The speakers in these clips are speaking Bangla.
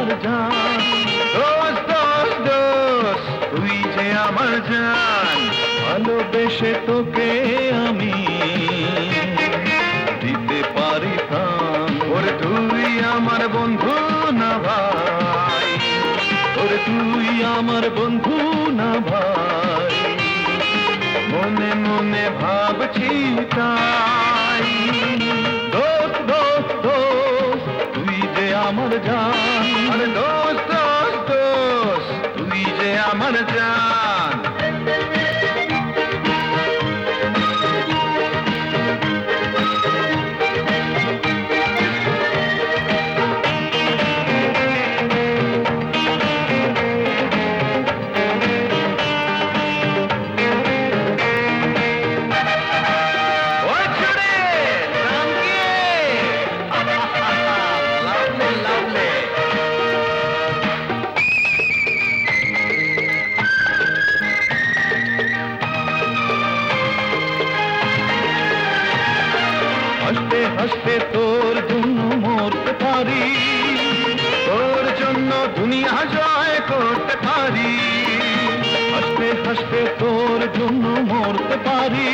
আমার জান। দোস্ত দোস্ত দোস্ত তুই যে আমার জান, ভালোবেসে তোকে আমি দিতে পারি প্রাণ। ওরে তুই আমার বন্ধু না ভাই, ওরে তুই আমার বন্ধু না ভাই, মনে মনে ভাবছি তাই। দোস্ত দোস্ত দোস্ত তুই যে আমার জান, আরে দোস্ত দোস্ত দোস্ত তুই যে আমার জান। হাসতে হাসতে তোর জন্য মরতে পারি, তোর জন্য দুনিয়া জয় করতে পারি। হাসতে হাসতে তোর জন্য মরতে পারি,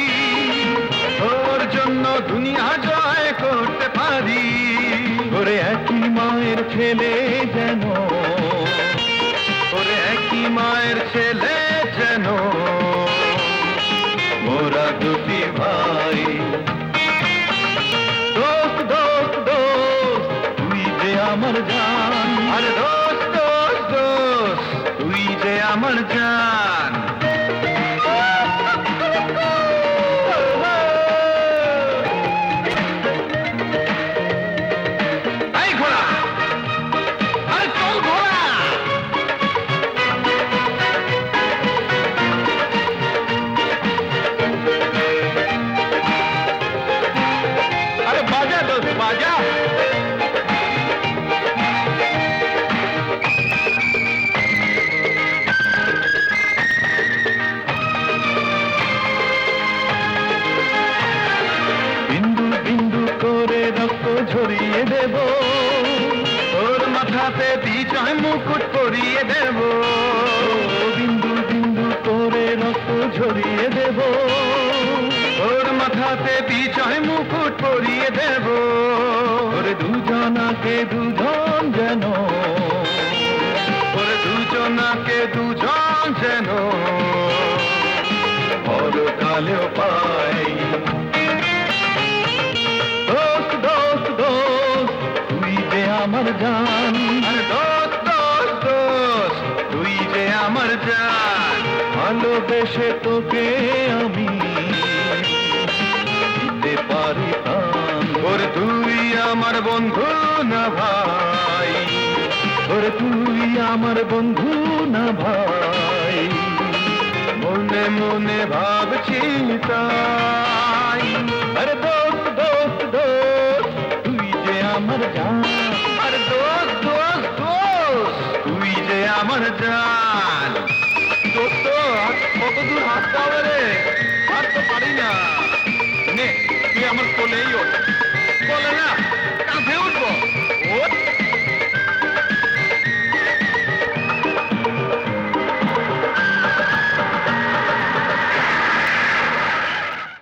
তোর জন্য দুনিয়া জয় করতে পারি। ওরে একই মায়ের ছেলে যেন, ওরে একই মায়ের ছেলে যেন, মোরা দুটি ভাই। আমার জান, আরে দোস্ত দোস্ত দোস্ত তুই যে আমার জান। এই ঘোড়া, আরে চল ঘোড়া। আরে বাজা দোস্ত বাজা। ঝরিয়ে দেব তোর মাথাতে বিজয় মুকুট পরিয়ে দেব, বিন্দু বিন্দু করে রক্ত ঝরিয়ে দেব তোর মাথাতে বিজয় মুকুট পরিয়ে দেব। ওরে দুজনাকে দুজন যেন, ওরে দুজনাকে দুজন যেন পরকালেও পাই। আমার জান, আরে দোস্ত দোস্ত দোস্ত তুই যে আমার জান, ভালোবেসে তোকে আমি দিতে পারি প্রাণ। ওরে তুই আমার বন্ধু না ভাই, ওরে তুই আমার বন্ধু না ভাই, মনে মনে ভাবছি তাই। আরে দোস্ত দোস্ত দোস্ত তুই যে আমার জান, আরে দোস্ত দোস্ত দোস্ত তুই যে আমার জান। দোস্ত কত দূর হাঁটতে হবে রে, আর তো পারি না। নে তুই আমার কোলেই ওঠ, বলে না